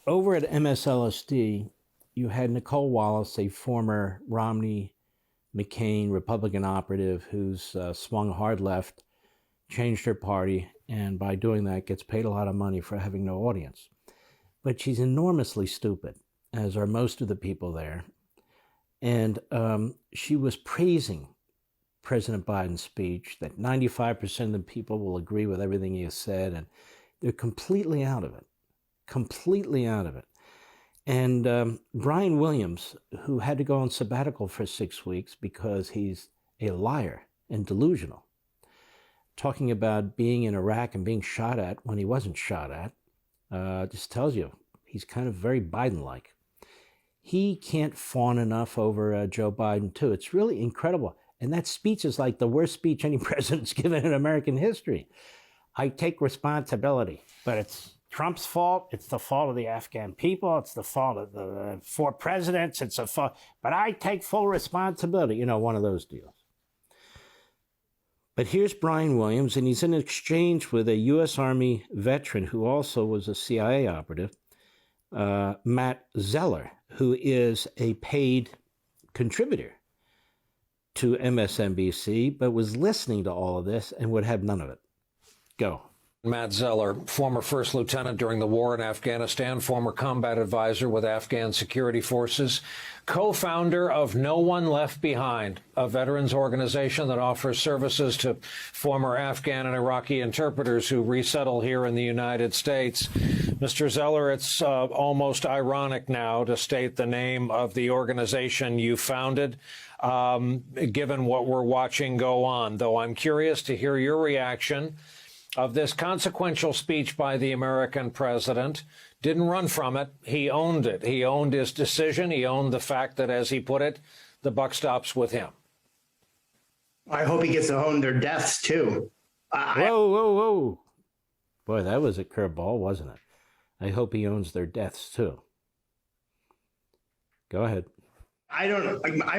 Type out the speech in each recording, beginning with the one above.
over at MSLSD, you had Nicole Wallace, a former Romney McCain Republican operative who's swung hard left, changed her party, and by doing that gets paid a lot of money for having no audience. But she's enormously stupid, as are most of the people there. And she was praising President Biden's speech, that 95% of the people will agree with everything he has said, and they're completely out of it. Completely out of it. And Brian Williams, who had to go on sabbatical for 6 weeks because he's a liar and delusional, talking about being in Iraq and being shot at when he wasn't shot at, just tells you he's kind of very Biden-like. He can't fawn enough over Joe Biden, too. It's really incredible. And that speech is like the worst speech any president's given in American history. I take responsibility, but it's Trump's fault. It's the fault of the Afghan people. It's the fault of the four presidents. It's a fault. But I take full responsibility. You know, one of those deals. But here's Brian Williams, and he's in exchange with a U.S. Army veteran who also was a CIA operative, Matt Zeller, who is a paid contributor to MSNBC, but was listening to all of this and would have none of it. Go. Matt Zeller, former first lieutenant during the war in Afghanistan, former combat advisor with Afghan security forces, co-founder of No One Left Behind, a veterans organization that offers services to former Afghan and Iraqi interpreters who resettle here in the United States. Mr. Zeller, it's almost ironic now to state the name of the organization you founded, given what we're watching go on, though I'm curious to hear your reaction of this consequential speech by the American president. Didn't run from it. He owned it. He owned his decision. He owned the fact that, as he put it, the buck stops with him. I hope he gets to own their deaths, too. Whoa. Boy, that was a curveball, wasn't it? I hope he owns their deaths, too. Go ahead. I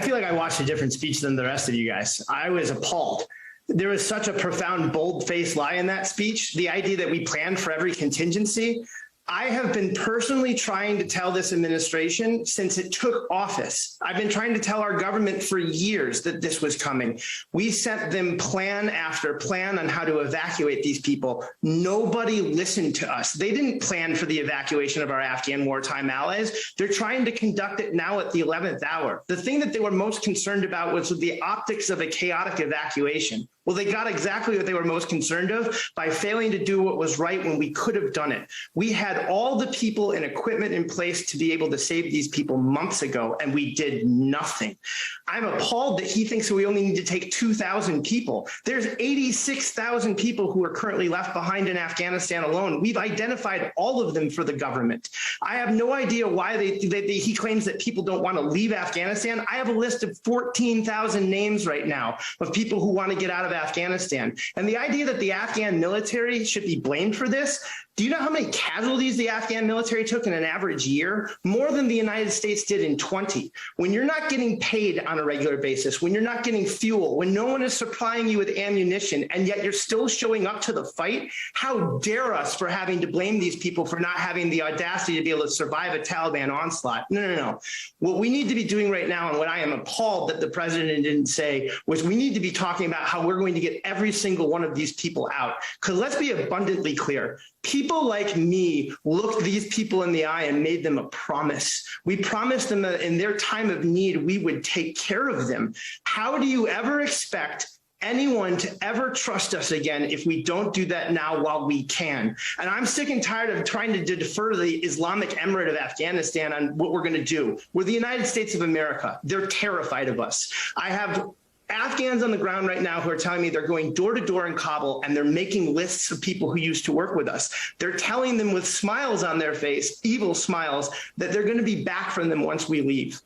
feel like I watched a different speech than the rest of you guys. I was appalled. There was such a profound, bold-faced lie in that speech. The idea that we planned for every contingency. I have been personally trying to tell this administration since it took office. I've been trying to tell our government for years that this was coming. We sent them plan after plan on how to evacuate these people. Nobody listened to us. They didn't plan for the evacuation of our Afghan wartime allies. They're trying to conduct it now at the 11th hour. The thing that they were most concerned about was the optics of a chaotic evacuation. Well, they got exactly what they were most concerned of by failing to do what was right when we could have done it. We had all the people and equipment in place to be able to save these people months ago, and we did nothing. I'm appalled that he thinks we only need to take 2,000 people. There's 86,000 people who are currently left behind in Afghanistan alone. We've identified all of them for the government. I have no idea why he claims that people don't want to leave Afghanistan. I have a list of 14,000 names right now of people who want to get out of Afghanistan. And the idea that the Afghan military should be blamed for this, do you know how many casualties the Afghan military took in an average year? More than the United States did in 20. When you're not getting paid on a regular basis, when you're not getting fuel, when no one is supplying you with ammunition, and yet you're still showing up to the fight, how dare us for having to blame these people for not having the audacity to be able to survive a Taliban onslaught? No. What we need to be doing right now, and what I am appalled that the president didn't say, was we need to be talking about how we're going to get every single one of these people out. Because let's be abundantly clear. People like me looked these people in the eye and made them a promise. We promised them that in their time of need, we would take care of them. How do you ever expect anyone to ever trust us again if we don't do that now while we can? And I'm sick and tired of trying to defer the Islamic Emirate of Afghanistan on what we're going to do. We're the United States of America. They're terrified of us. I have Afghans on the ground right now who are telling me they're going door to door in Kabul and they're making lists of people who used to work with us. They're telling them with smiles on their face, evil smiles, that they're going to be back from them once we leave.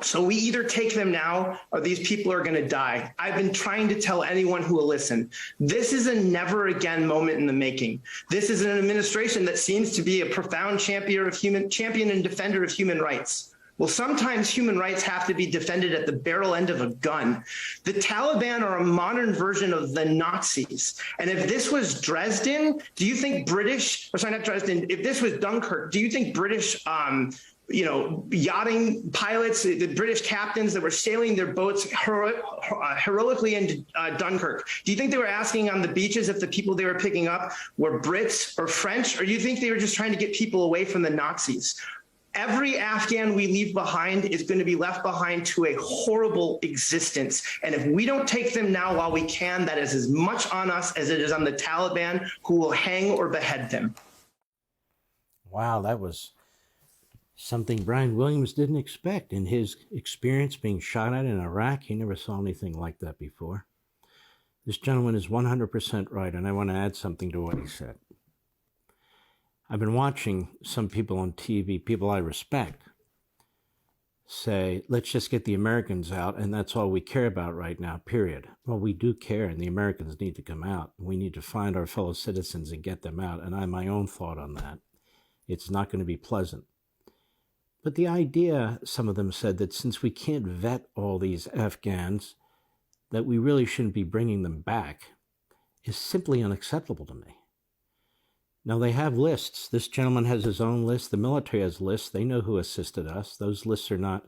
So we either take them now or these people are going to die. I've been trying to tell anyone who will listen. This is a never again moment in the making. This is an administration that seems to be a profound champion and defender of human rights. Well, sometimes human rights have to be defended at the barrel end of a gun. The Taliban are a modern version of the Nazis. And if this was Dresden, do you think British, or sorry, not Dresden, if this was Dunkirk, do you think British yachting pilots, the British captains that were sailing their boats heroically into Dunkirk, do you think they were asking on the beaches if the people they were picking up were Brits or French, or do you think they were just trying to get people away from the Nazis? Every Afghan we leave behind is going to be left behind to a horrible existence. And if we don't take them now while we can, that is as much on us as it is on the Taliban, who will hang or behead them. Wow, that was something Brian Williams didn't expect. In his experience being shot at in Iraq, he never saw anything like that before. This gentleman is 100% right, and I want to add something to what he said. I've been watching some people on TV, people I respect, say, let's just get the Americans out, and that's all we care about right now, period. Well, we do care, and the Americans need to come out. We need to find our fellow citizens and get them out, and I have my own thought on that. It's not going to be pleasant. But the idea, some of them said, that since we can't vet all these Afghans, that we really shouldn't be bringing them back, is simply unacceptable to me. Now, they have lists. This gentleman has his own list. The military has lists. They know who assisted us. Those lists are not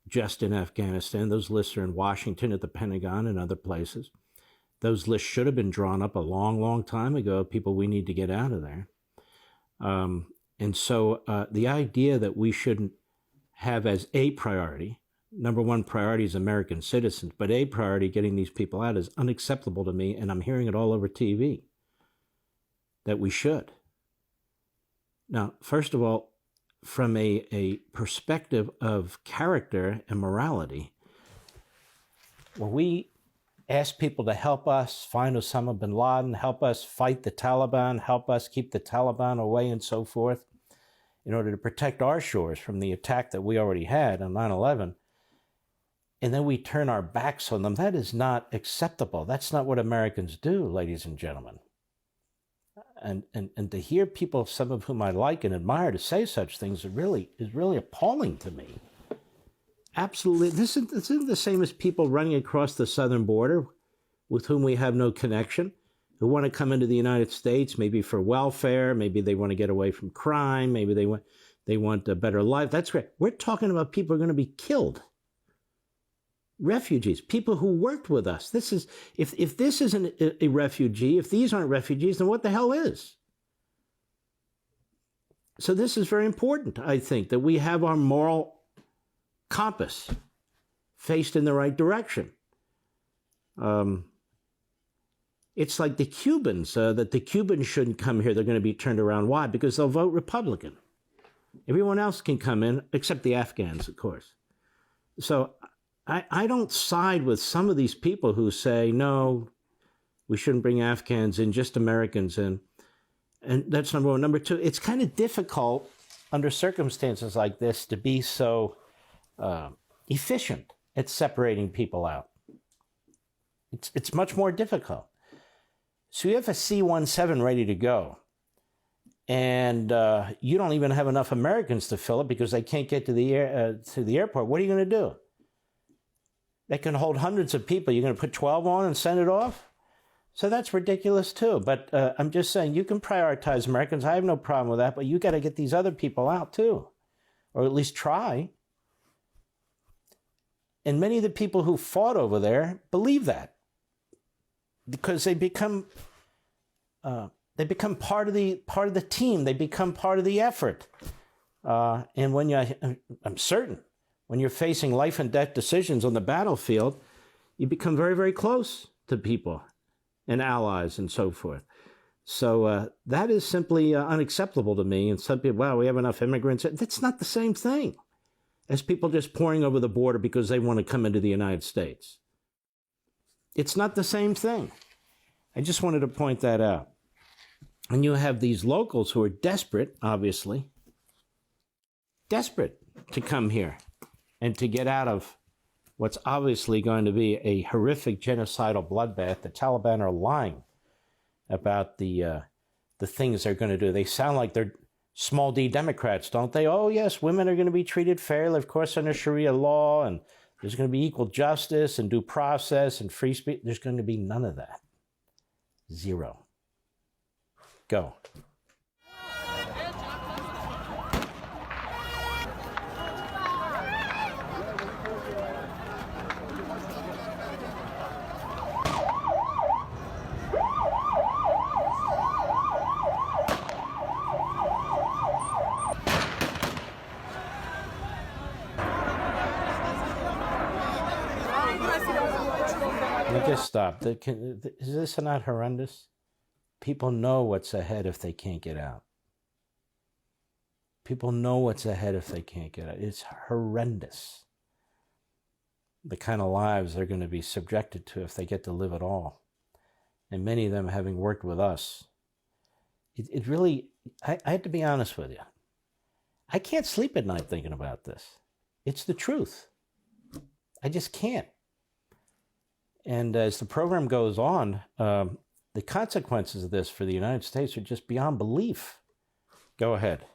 just in Afghanistan. Those lists are in Washington at the Pentagon and other places. Those lists should have been drawn up a long, long time ago, people we need to get out of there. And so the idea that we shouldn't have as a priority, number one priority is American citizens, but a priority getting these people out is unacceptable to me, and I'm hearing it all over TV, that we should. Now, first of all, from a perspective of character and morality, when we ask people to help us find Osama bin Laden, help us fight the Taliban, help us keep the Taliban away and so forth, in order to protect our shores from the attack that we already had on 9/11, and then we turn our backs on them, that is not acceptable. That's not what Americans do, ladies and gentlemen. And to hear people, some of whom I like and admire, to say such things is really appalling to me. Absolutely. This isn't the same as people running across the southern border with whom we have no connection, who want to come into the United States, maybe for welfare, maybe they want to get away from crime, maybe they want a better life. That's great. We're talking about people who are going to be killed. Refugees, people who worked with us. This is, if this isn't a refugee, if these aren't refugees, then what the hell is? So this is very important, I think, that we have our moral compass faced in the right direction. It's like the Cubans, that the Cubans shouldn't come here. They're going to be turned around. Why? Because they'll vote Republican. Everyone else can come in, except the Afghans, of course. So I don't side with some of these people who say, no, we shouldn't bring Afghans in, just Americans in. And that's number one. Number two, it's kind of difficult under circumstances like this to be so efficient at separating people out. It's much more difficult. So you have a C-17 ready to go, and you don't even have enough Americans to fill it because they can't get to the airport. What are you going to do? They can hold hundreds of people. You're going to put 12 on and send it off? So that's ridiculous too. But I'm just saying, you can prioritize Americans. I have no problem with that, but you got to get these other people out too, or at least try. And many of the people who fought over there believe that, because they become part of the team. They become part of the effort. And when I'm certain, when you're facing life and death decisions on the battlefield, you become very, very close to people and allies and so forth. So that is simply unacceptable to me. And some people, wow, we have enough immigrants. That's not the same thing as people just pouring over the border because they want to come into the United States. It's not the same thing. I just wanted to point that out. And you have these locals who are desperate, obviously, desperate to come here and to get out of what's obviously going to be a horrific genocidal bloodbath. The Taliban are lying about the things they're going to do. They sound like they're small d Democrats, don't they? Oh, yes, women are going to be treated fairly, of course, under Sharia law, and there's going to be equal justice and due process and free speech. There's going to be none of that. Zero. Go. Let me just stop. Is this not horrendous? People know what's ahead if they can't get out. People know what's ahead if they can't get out. It's horrendous. The kind of lives they're going to be subjected to if they get to live at all. And many of them having worked with us. It really, I have to be honest with you. I can't sleep at night thinking about this. It's the truth. I just can't. And as the program goes on, the consequences of this for the United States are just beyond belief. Go ahead.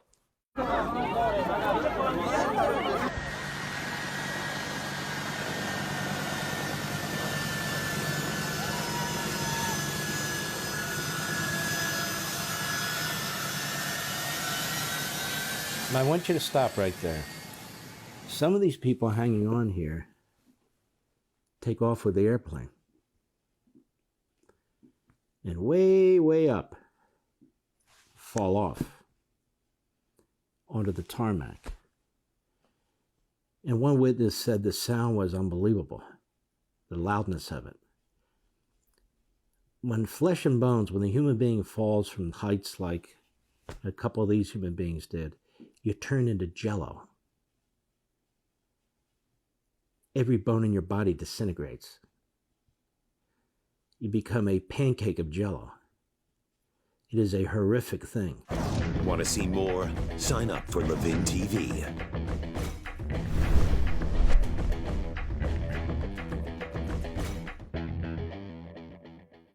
I want you to stop right there. Some of these people hanging on here take off with the airplane. And way, way up, fall off onto the tarmac. And one witness said the sound was unbelievable, the loudness of it. When flesh and bones, when a human being falls from heights like a couple of these human beings did, you turn into jello. Every bone in your body disintegrates. You become a pancake of jello. It is a horrific thing. Want to see more? Sign up for Levin TV.